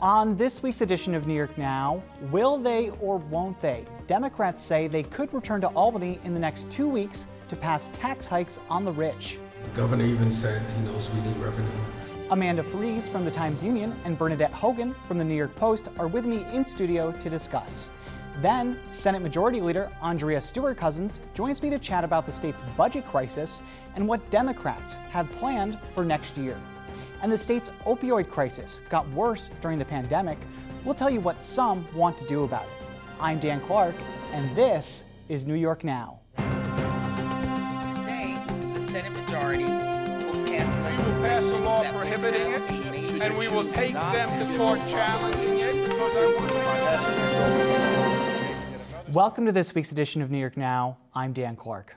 On this week's edition of New York Now, will they or won't they? Democrats say they could return to Albany in the next 2 weeks to pass tax hikes on the rich. The governor even said he knows we need revenue. Amanda Fries from the Times-Union and Bernadette Hogan from the New York Post are with me in studio to discuss. Then, Senate Majority Leader Andrea Stewart-Cousins joins me to chat about the state's budget crisis and what Democrats have planned for next year. And the state's opioid crisis got worse during the pandemic. We'll tell you what some want to do about it. I'm Dan Clark, and this is New York Now. Today, the Senate majority will pass a law prohibiting it, and we will take them to court challenging it. Welcome to this week's edition of New York Now. I'm Dan Clark.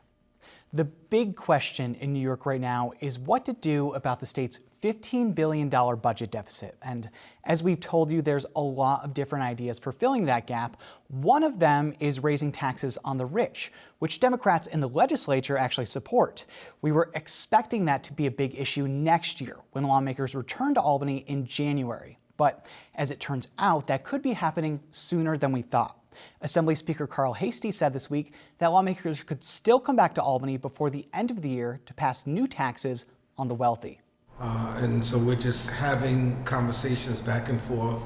The big question in New York right now is what to do about the state's $15 billion budget deficit. And as we've told you, there's a lot of different ideas for filling that gap. One of them is raising taxes on the rich, which Democrats in the legislature actually support. We were expecting that to be a big issue next year when lawmakers return to Albany in January. But as it turns out, that could be happening sooner than we thought. Assembly Speaker Carl Heastie said this week that lawmakers could still come back to Albany before the end of the year to pass new taxes on the wealthy. And so we're just having conversations back and forth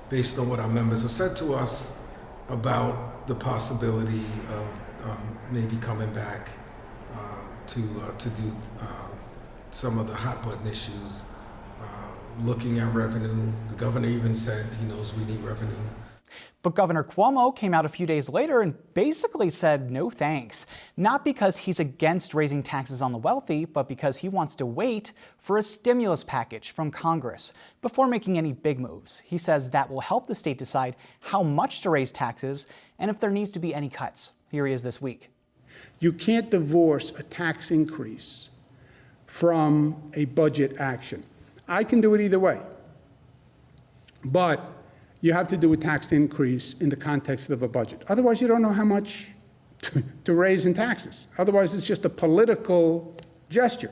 based on what our members have said to us about the possibility of maybe coming back to do some of the hot button issues, looking at revenue. The governor even said he knows we need revenue. But Governor Cuomo came out a few days later and basically said no thanks. Not because he's against raising taxes on the wealthy, but because he wants to wait for a stimulus package from Congress before making any big moves. He says that will help the state decide how much to raise taxes and if there needs to be any cuts. Here he is this week. You can't divorce a tax increase from a budget action. I can do it either way. But you have to do a tax increase in the context of a budget. Otherwise, you don't know how much to raise in taxes. Otherwise, it's just a political gesture.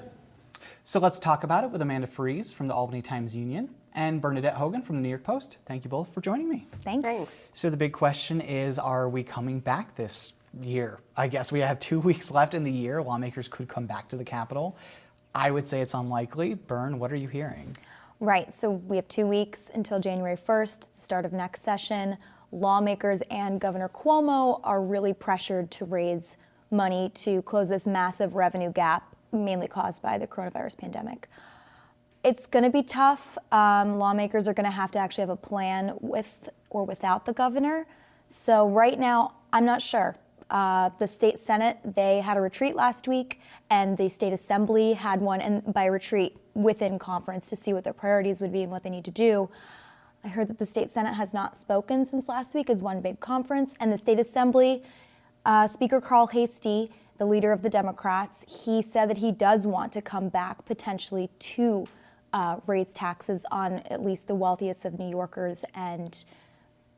So let's talk about it with Amanda Fries from the Albany Times-Union and Bernadette Hogan from the New York Post. Thank you both for joining me. Thanks. So the big question is, are we coming back this year? I guess we have 2 weeks left in the year. Lawmakers could come back to the Capitol. I would say it's unlikely. Bern, what are you hearing? Right, so we have 2 weeks until January 1st, the start of next session. Lawmakers and Governor Cuomo are really pressured to raise money to close this massive revenue gap, mainly caused by the coronavirus pandemic. It's going to be tough. Lawmakers are going to have to actually have a plan with or without the governor. So right now, I'm not sure. The state Senate, they had a retreat last week, and the state assembly had one, and by retreat, within conference to see what their priorities would be and what they need to do. I heard that the state Senate has not spoken since last week as one big conference, and the state assembly, Speaker Carl Heastie, the leader of the Democrats, he said that he does want to come back potentially to raise taxes on at least the wealthiest of New Yorkers, and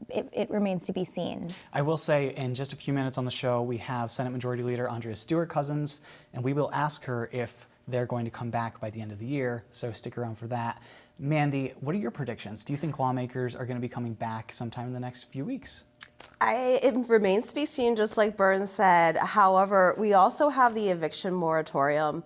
it remains to be seen. I will say in just a few minutes on the show, we have Senate Majority Leader Andrea Stewart-Cousins, and we will ask her if they're going to come back by the end of the year, so stick around for that. Mandy, what are your predictions? Do you think lawmakers are going to be coming back sometime in the next few weeks? It remains to be seen, just like Bern said. However, we also have the eviction moratorium,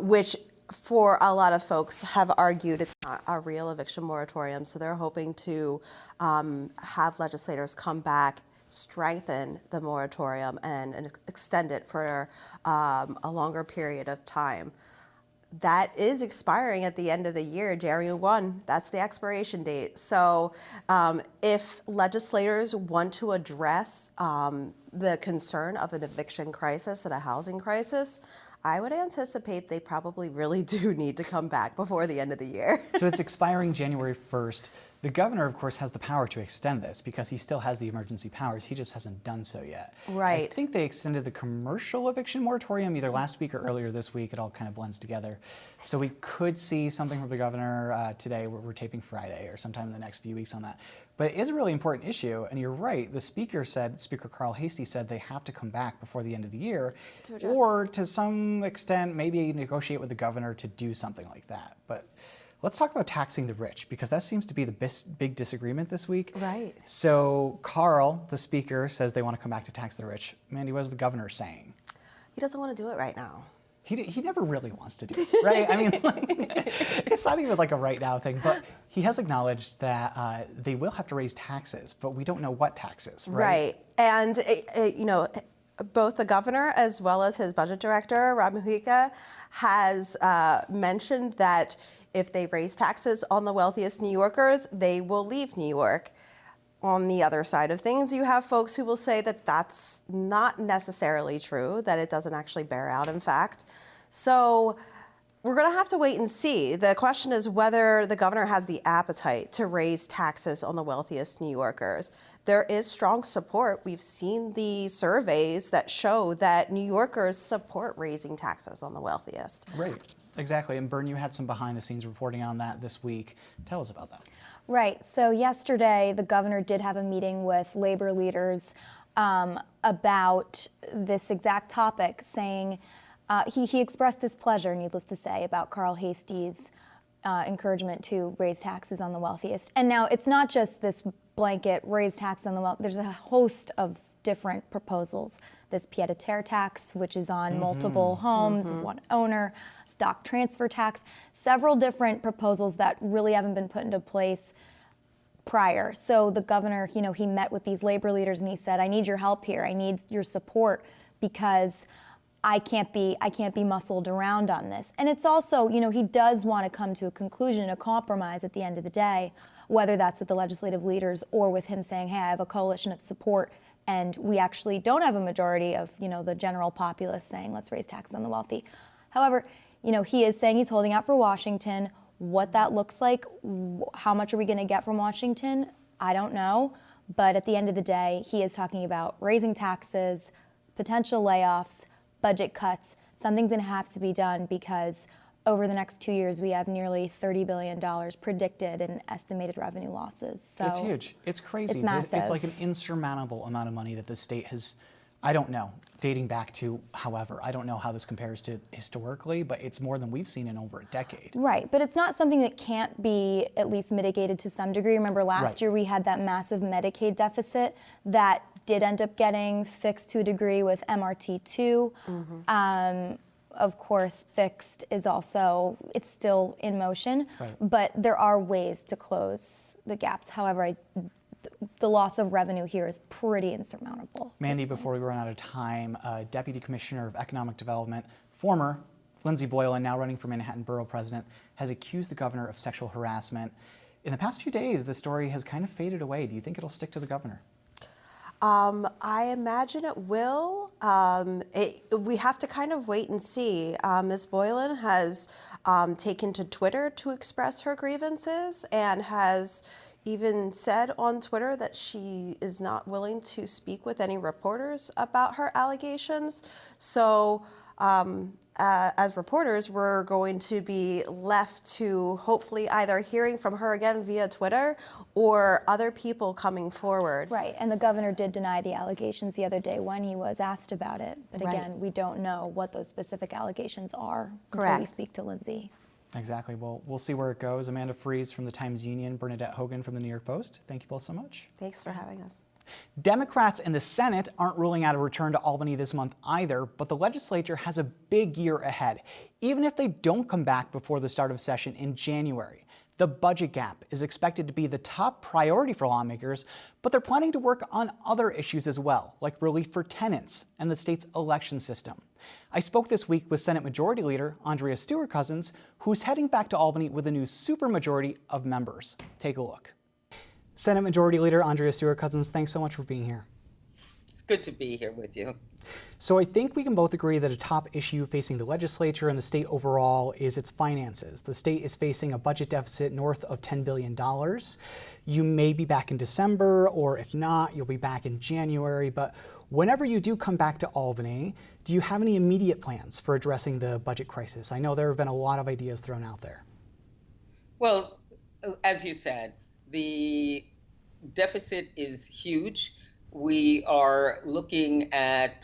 which for a lot of folks have argued it's not a real eviction moratorium, so they're hoping to have legislators come back, strengthen the moratorium and extend it for a longer period of time. That is expiring at the end of the year, January 1. That's the expiration date. So if legislators want to address the concern of an eviction crisis and a housing crisis, I would anticipate they probably really do need to come back before the end of the year. So it's expiring January 1st. The governor, of course, has the power to extend this because he still has the emergency powers. He just hasn't done so yet. Right. I think they extended the commercial eviction moratorium either last week or earlier this week. It all kind of blends together. So we could see something from the governor today. We're taping Friday or sometime in the next few weeks on that. But it is a really important issue, and you're right. The speaker Carl Heastie said they have to come back before the end of the year, or to some extent maybe negotiate with the governor to do something like that. But Let's talk about taxing the rich, because that seems to be the big disagreement this week. Right. So Carl, the speaker, says they want to come back to tax the rich. Mandy, what is the governor saying? He doesn't want to do it right now. He never really wants to do it, right? I mean, it's not even like a right now thing, but he has acknowledged that they will have to raise taxes, but we don't know what taxes, right? Right. And, you know, both the governor as well as his budget director, Rob Mujica, has mentioned that if they raise taxes on the wealthiest New Yorkers, they will leave New York. On the other side of things, you have folks who will say that that's not necessarily true, that it doesn't actually bear out, in fact. So we're going to have to wait and see. The question is whether the governor has the appetite to raise taxes on the wealthiest New Yorkers. There is strong support. We've seen the surveys that show that New Yorkers support raising taxes on the wealthiest. Right, exactly. And Bern, you had some behind the scenes reporting on that this week. Tell us about that. Right. So yesterday, the governor did have a meeting with labor leaders about this exact topic, saying he expressed displeasure, needless to say, about Carl Heastie's encouragement to raise taxes on the wealthiest. And now it's not just this blanket raise tax on the wealth. There's a host of different proposals. This pied-à-terre tax, which is on multiple homes of one owner, stock transfer tax, several different proposals that really haven't been put into place prior. So the governor, you know, he met with these labor leaders and he said, I need your help here. I need your support because I can't be muscled around on this. And it's also, you know, he does want to come to a conclusion, a compromise at the end of the day, whether that's with the legislative leaders or with him saying, hey, I have a coalition of support and we actually don't have a majority of, you know, the general populace saying, let's raise taxes on the wealthy. However, you know, he is saying he's holding out for Washington. What that looks like, how much are we going to get from Washington? I don't know. But at the end of the day, he is talking about raising taxes, potential layoffs, budget cuts. Something's going to have to be done because over the next 2 years, we have nearly $30 billion predicted in estimated revenue losses. So it's huge. It's crazy. It's massive. It's like an insurmountable amount of money that the state has, I don't know, dating back to, however, I don't know how this compares to historically, but it's more than we've seen in over a decade. Right, but it's not something that can't be at least mitigated to some degree. Remember last Right. year we had that massive Medicaid deficit that did end up getting fixed to a degree with MRT2. Of course, fixed is also, it's still in motion, Right. but there are ways to close the gaps. However, the loss of revenue here is pretty insurmountable. Mandy, before we run out of time, Deputy Commissioner of Economic Development, former Lindsey Boylan, now running for Manhattan Borough President, has accused the governor of sexual harassment. In the past few days, the story has kind of faded away. Do you think it'll stick to the governor? I imagine it will. We have to kind of wait and see. Ms. Boylan has taken to Twitter to express her grievances and has even said on Twitter that she is not willing to speak with any reporters about her allegations. So as reporters, we're going to be left to hopefully either hearing from her again via Twitter or other people coming forward. Right, and the governor did deny the allegations the other day when he was asked about it. But Right. again, we don't know what those specific allegations are until we Correct. speak to Lindsey. Exactly. Well, we'll see where it goes. Amanda Fries from the Times-Union, Bernadette Hogan from the New York Post. Thank you both so much. Thanks for having us. Democrats in the Senate aren't ruling out a return to Albany this month either, but the legislature has a big year ahead, even if they don't come back before the start of session in January. The budget gap is expected to be the top priority for lawmakers, but they're planning to work on other issues as well, like relief for tenants and the state's election system. I spoke this week with Senate Majority Leader Andrea Stewart-Cousins, who's heading back to Albany with a new supermajority of members. Take a look. Senate Majority Leader Andrea Stewart-Cousins, thanks so much for being here. It's good to be here with you. So I think we can both agree that a top issue facing the legislature and the state overall is its finances. The state is facing a budget deficit north of $10 billion. You may be back in December, or if not, you'll be back in January. But whenever you do come back to Albany, do you have any immediate plans for addressing the budget crisis? I know there have been a lot of ideas thrown out there. Well, as you said, the deficit is huge. We are looking at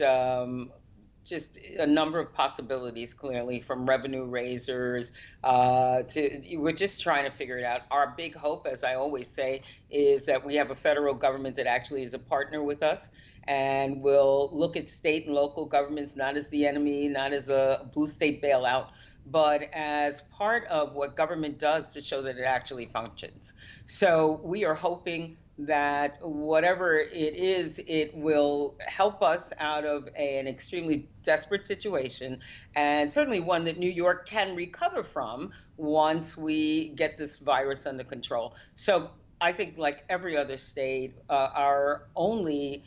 just a number of possibilities, clearly, from revenue raisers we're just trying to figure it out. Our big hope, as I always say, is that we have a federal government that actually is a partner with us and will look at state and local governments not as the enemy, not as a blue state bailout, but as part of what government does to show that it actually functions. So we are hoping that whatever it is, it will help us out of an extremely desperate situation, and certainly one that New York can recover from once we get this virus under control. So I think, like every other state, our only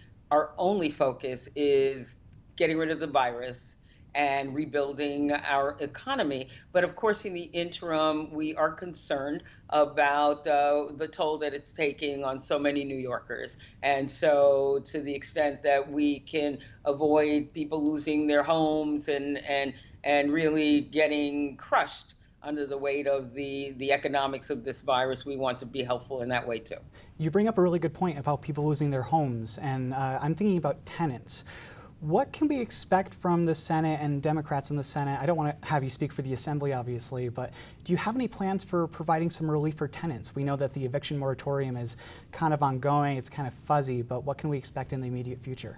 focus is getting rid of the virus and rebuilding our economy. But of course, in the interim, we are concerned about the toll that it's taking on so many New Yorkers. And so to the extent that we can avoid people losing their homes and really getting crushed under the weight of the economics of this virus, we want to be helpful in that way too. You bring up a really good point about people losing their homes, and I'm thinking about tenants. What can we expect from the Senate and Democrats in the Senate? I don't want to have you speak for the Assembly, obviously, but do you have any plans for providing some relief for tenants? We know that the eviction moratorium is kind of ongoing, it's kind of fuzzy, but what can we expect in the immediate future?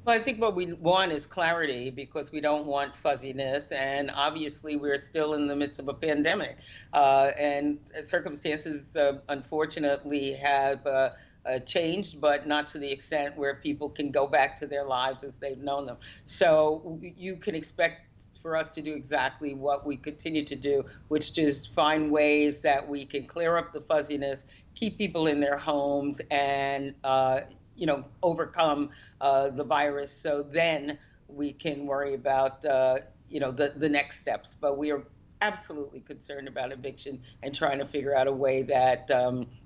Well, I think what we want is clarity, because we don't want fuzziness, and obviously we're still in the midst of a pandemic, and circumstances unfortunately have changed, but not to the extent where people can go back to their lives as they've known them. So you can expect for us to do exactly what we continue to do, which is find ways that we can clear up the fuzziness, keep people in their homes, and overcome the virus. So then we can worry about the next steps. But we are absolutely concerned about eviction and trying to figure out a way that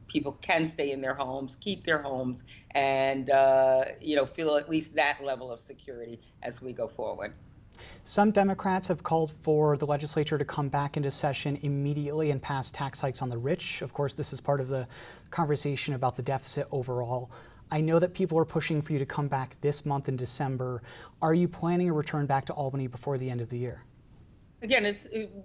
people can stay in their homes, keep their homes, and feel at least that level of security as we go forward. Some Democrats have called for the legislature to come back into session immediately and pass tax hikes on the rich. Of course, this is part of the conversation about the deficit overall. I know that people are pushing for you to come back this month in December. Are you planning a return back to Albany before the end of the year? Again,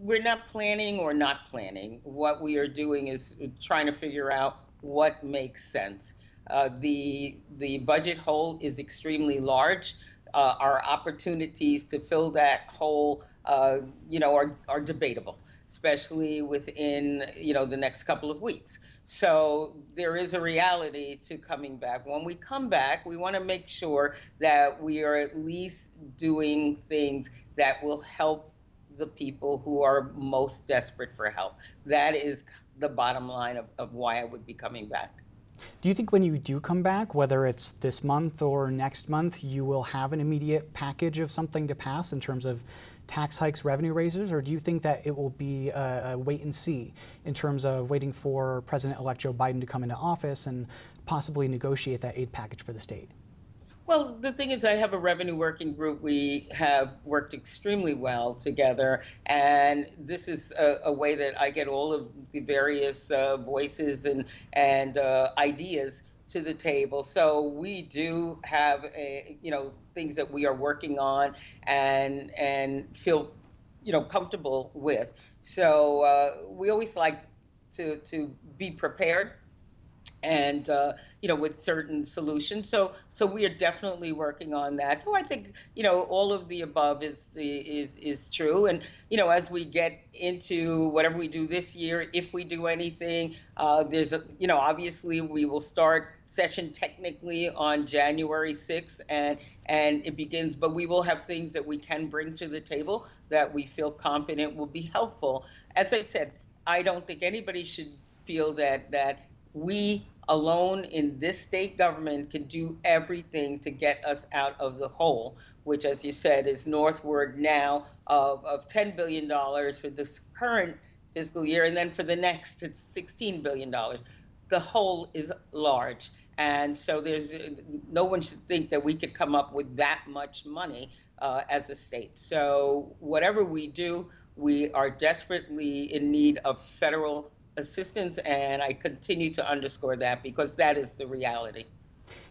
we're not planning or not planning. What we are doing is trying to figure out what makes sense. The budget hole is extremely large. Our opportunities to fill that hole, are debatable, especially within, the next couple of weeks. So there is a reality to coming back. When we come back, we want to make sure that we are at least doing things that will help the people who are most desperate for help. That is the bottom line of why I would be coming back. Do you think when you do come back, whether it's this month or next month, you will have an immediate package of something to pass in terms of tax hikes, revenue raisers, or do you think that it will be a wait and see in terms of waiting for President-elect Joe Biden to come into office and possibly negotiate that aid package for the state? Well, the thing is, I have a revenue working group. We have worked extremely well together, and this is a way that I get all of the various voices and ideas to the table. So we do have things that we are working on and feel comfortable with. So we always like to be prepared and with certain solutions. So we are definitely working on that. So I think all of the above is true. And as we get into whatever we do this year, if we do anything, there's obviously we will start session technically on January 6th, and it begins. But we will have things that we can bring to the table that we feel confident will be helpful. As I said, I don't think anybody should feel that we alone in this state government can do everything to get us out of the hole, which, as you said, is northward now of $10 billion for this current fiscal year. And then for the next, it's $16 billion. The hole is large. And so no one should think that we could come up with that much money as a state. So whatever we do, we are desperately in need of federal assistance, and I continue to underscore that because that is the reality.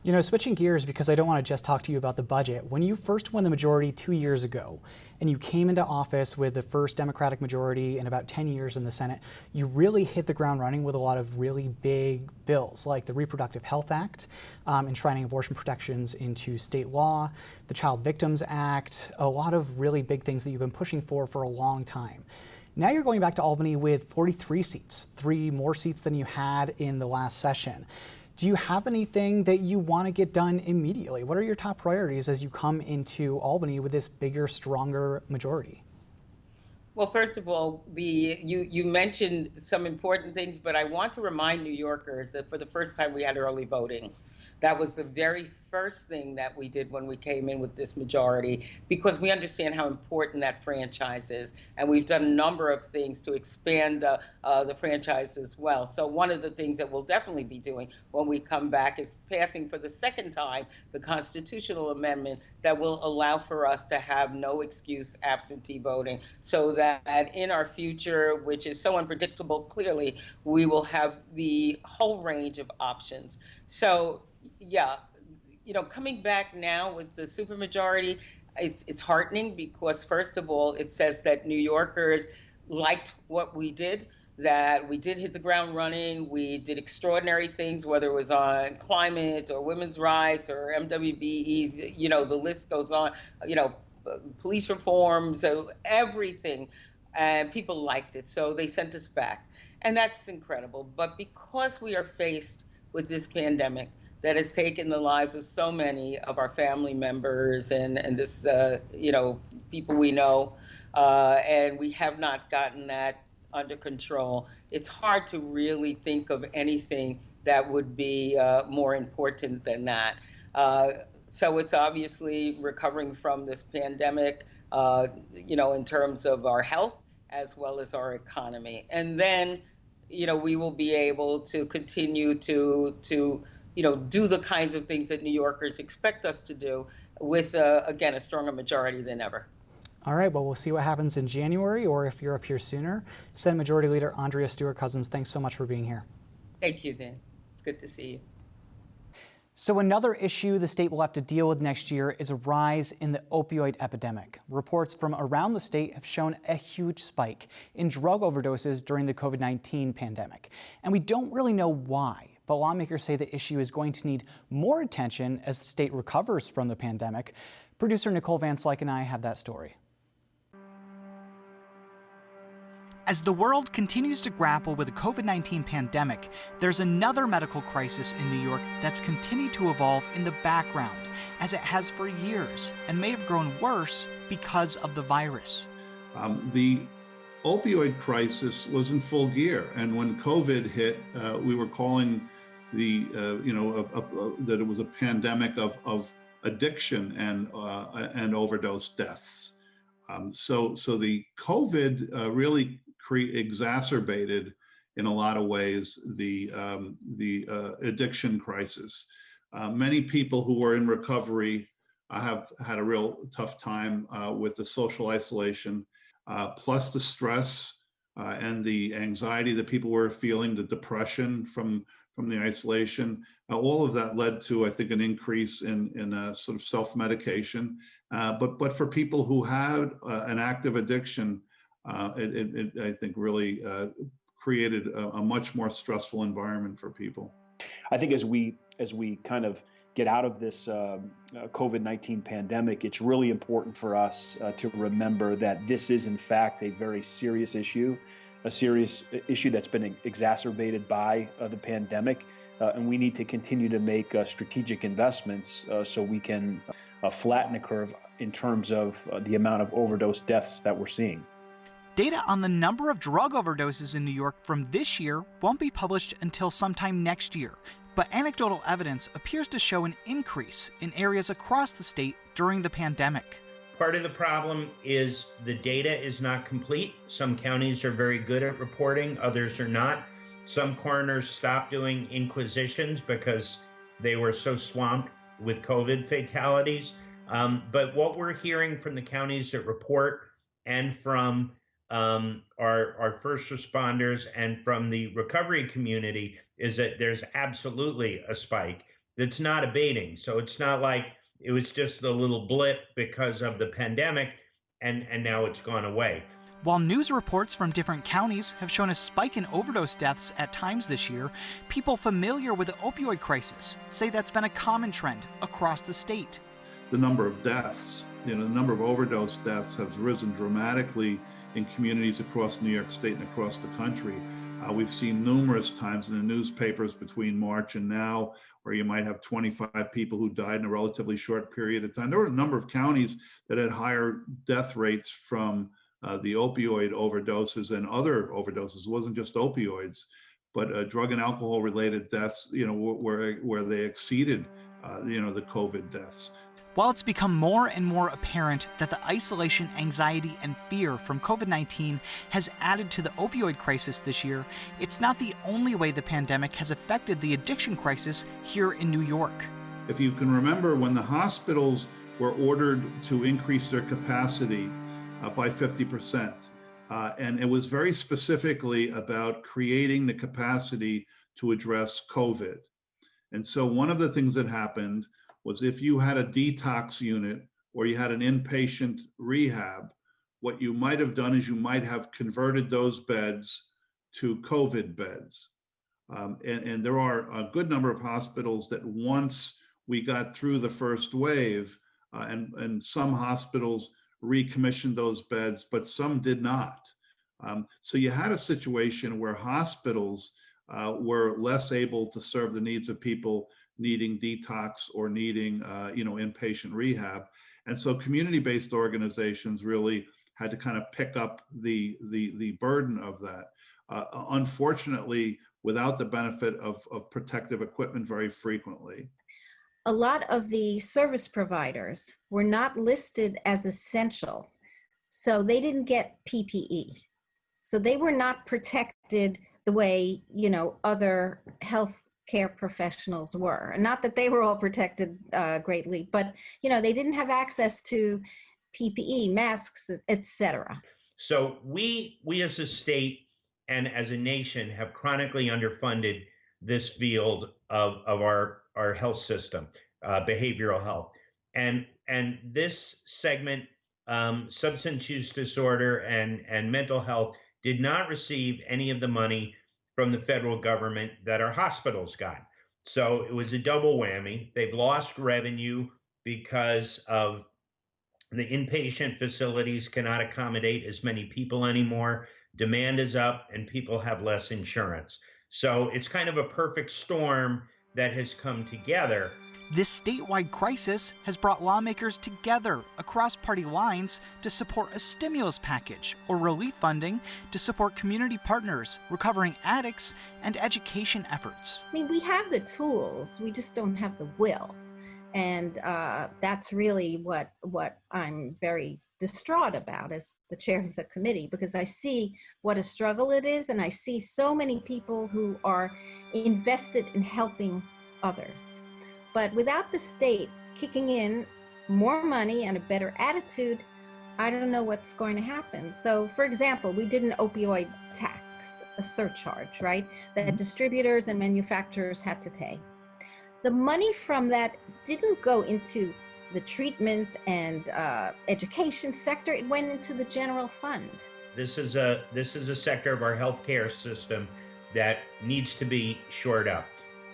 You know, switching gears, because I don't want to just talk to you about the budget. When you first won the majority 2 years ago, and you came into office with the first Democratic majority in about 10 years in the Senate, you really hit the ground running with a lot of really big bills, like the Reproductive Health Act, enshrining abortion protections into state law, the Child Victims Act, a lot of really big things that you've been pushing for a long time. Now you're going back to Albany with 43 seats, 3 more seats than you had in the last session. Do you have anything that you want to get done immediately? What are your top priorities as you come into Albany with this bigger, stronger majority? Well, first of all, you mentioned some important things, but I want to remind New Yorkers that for the first time we had early voting. That was the very first thing that we did when we came in with this majority, because we understand how important that franchise is. And we've done a number of things to expand the franchise as well. So one of the things that we'll definitely be doing when we come back is passing for the second time the constitutional amendment that will allow for us to have no excuse absentee voting, so that in our future, which is so unpredictable, clearly, we will have the whole range of options. So yeah, you know, coming back now with the supermajority, it's heartening, because first of all, it says that New Yorkers liked what we did, that we did hit the ground running. We did extraordinary things, whether it was on climate or women's rights or MWBEs, you know, the list goes on, you know, police reform, so everything. And people liked it, so they sent us back. And that's incredible. But because we are faced with this pandemic that has taken the lives of so many of our family members and this, you know, people we know, and we have not gotten that under control, it's hard to really think of anything that would be more important than that. So it's obviously recovering from this pandemic, you know, in terms of our health as well as our economy. And then, you know, we will be able to continue to you know, do the kinds of things that New Yorkers expect us to do with, again, a stronger majority than ever. All right, well, we'll see what happens in January, or if you're up here sooner. Senate Majority Leader Andrea Stewart-Cousins, thanks so much for being here. Thank you, Dan. It's good to see you. So another issue the state will have to deal with next year is a rise in the opioid epidemic. Reports from around the state have shown a huge spike in drug overdoses during the COVID-19 pandemic. And we don't really know why, but lawmakers say the issue is going to need more attention as the state recovers from the pandemic. Producer Nicole Van Slyke and I have that story. As the world continues to grapple with the COVID-19 pandemic, there's another medical crisis in New York that's continued to evolve in the background, as it has for years, and may have grown worse because of the virus. The opioid crisis was in full gear, and when COVID hit, we were calling that it was a pandemic of addiction and overdose deaths. So the COVID really exacerbated in a lot of ways the addiction crisis. Many people who were in recovery have had a real tough time with the social isolation, plus the stress and the anxiety that people were feeling, the depression from the isolation. All of that led to, I think, an increase in sort of self-medication. But for people who had an active addiction, it I think really created a much more stressful environment for people. I think as we kind of get out of this COVID-19 pandemic, it's really important for us to remember that this is in fact a very serious issue, a serious issue that's been exacerbated by the pandemic, and we need to continue to make strategic investments so we can flatten the curve in terms of the amount of overdose deaths that we're seeing. Data on the number of drug overdoses in New York from this year won't be published until sometime next year, but anecdotal evidence appears to show an increase in areas across the state during the pandemic. Part of the problem is the data is not complete. Some counties are very good at reporting, others are not. Some coroners stopped doing inquisitions because they were so swamped with COVID fatalities. But what we're hearing from the counties that report and from our first responders and from the recovery community is that there's absolutely a spike that's not abating. So it's not like it was just a little blip because of the pandemic and now it's gone away. While news reports from different counties have shown a spike in overdose deaths at times this year, people familiar with the opioid crisis say that's been a common trend across the state. The number of deaths, the number of overdose deaths has risen dramatically in communities across New York State and across the country. We've seen numerous times in the newspapers between March and now where you might have 25 people who died in a relatively short period of time. There were a number of counties that had higher death rates from the opioid overdoses and other overdoses. It wasn't just opioids, but drug and alcohol related deaths, where they exceeded, the COVID deaths. While it's become more and more apparent that the isolation, anxiety, and fear from COVID-19 has added to the opioid crisis this year, it's not the only way the pandemic has affected the addiction crisis here in New York. If you can remember, when the hospitals were ordered to increase their capacity by 50%, and it was very specifically about creating the capacity to address COVID. And so one of the things that happened was if you had a detox unit or you had an inpatient rehab, what you might have done is you might have converted those beds to COVID beds. And there are a good number of hospitals that once we got through the first wave, and some hospitals recommissioned those beds, but some did not. So you had a situation where hospitals were less able to serve the needs of people needing detox or needing, inpatient rehab. And so community-based organizations really had to kind of pick up the burden of that. Unfortunately, without the benefit of protective equipment very frequently. A lot of the service providers were not listed as essential, so they didn't get PPE. So they were not protected the way, other healthcare professionals were. And not that they were all protected greatly, but, they didn't have access to PPE, masks, etc. So we as a state and as a nation have chronically underfunded this field of our health system, behavioral health. And this segment, substance use disorder and mental health, did not receive any of the money from the federal government that our hospitals got. So it was a double whammy. They've lost revenue because of the inpatient facilities cannot accommodate as many people anymore. Demand is up and people have less insurance. So it's kind of a perfect storm that has come together. This statewide crisis has brought lawmakers together across party lines to support a stimulus package or relief funding to support community partners, recovering addicts, and education efforts. I mean, we have the tools, we just don't have the will. And that's really what I'm very distraught about as the chair of the committee, because I see what a struggle it is, and I see so many people who are invested in helping others. But without the state kicking in more money and a better attitude, I don't know what's going to happen. So, for example, we did an opioid tax, a surcharge, right, that distributors and manufacturers had to pay. The money from that didn't go into the treatment and education sector. It went into the general fund. This is a sector of our healthcare system that needs to be shored up.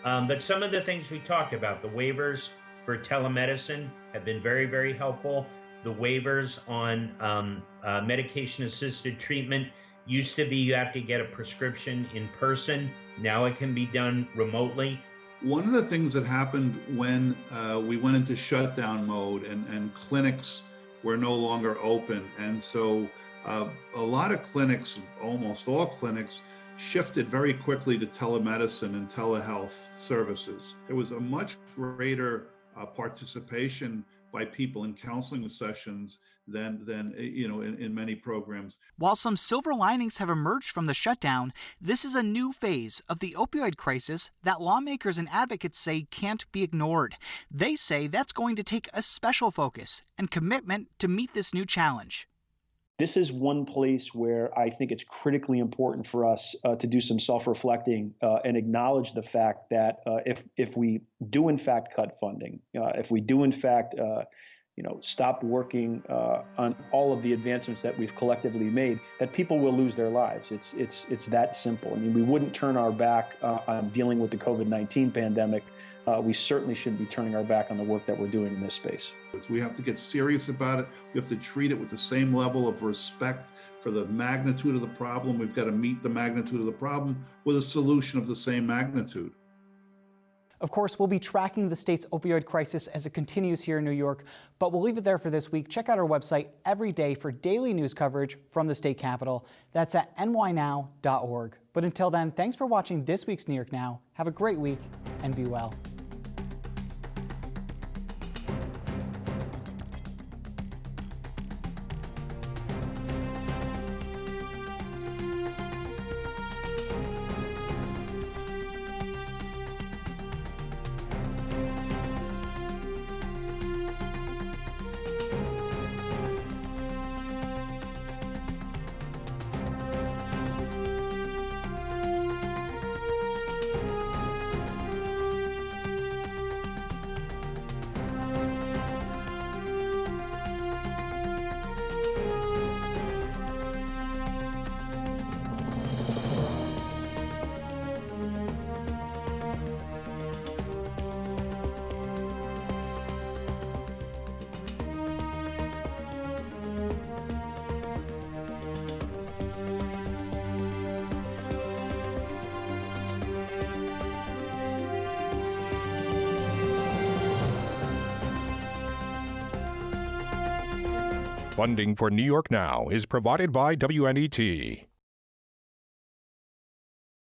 But some of the things we talked about, the waivers for telemedicine have been very, very helpful. The waivers on medication-assisted treatment used to be you have to get a prescription in person. Now it can be done remotely. One of the things that happened when we went into shutdown mode and clinics were no longer open, and so a lot of clinics, almost all clinics, shifted very quickly to telemedicine and telehealth services. There was a much greater participation by people in counseling sessions than in many programs. While some silver linings have emerged from the shutdown, this is a new phase of the opioid crisis that lawmakers and advocates say can't be ignored. They say that's going to take a special focus and commitment to meet this new challenge. this is one place where I think it's critically important for us to do some self-reflecting and acknowledge the fact that if we do in fact cut funding, if we do in fact stop working on all of the advancements that we've collectively made, that people will lose their lives. It's that simple. I mean, we wouldn't turn our back on dealing with the COVID-19 pandemic. We certainly shouldn't be turning our back on the work that we're doing in this space. We have to get serious about it. We have to treat it with the same level of respect for the magnitude of the problem. We've got to meet the magnitude of the problem with a solution of the same magnitude. Of course, we'll be tracking the state's opioid crisis as it continues here in New York, but we'll leave it there for this week. Check out our website every day for daily news coverage from the state capitol. That's at nynow.org. But until then, thanks for watching this week's New York Now. Have a great week and be well. Funding for New York Now is provided by WNET.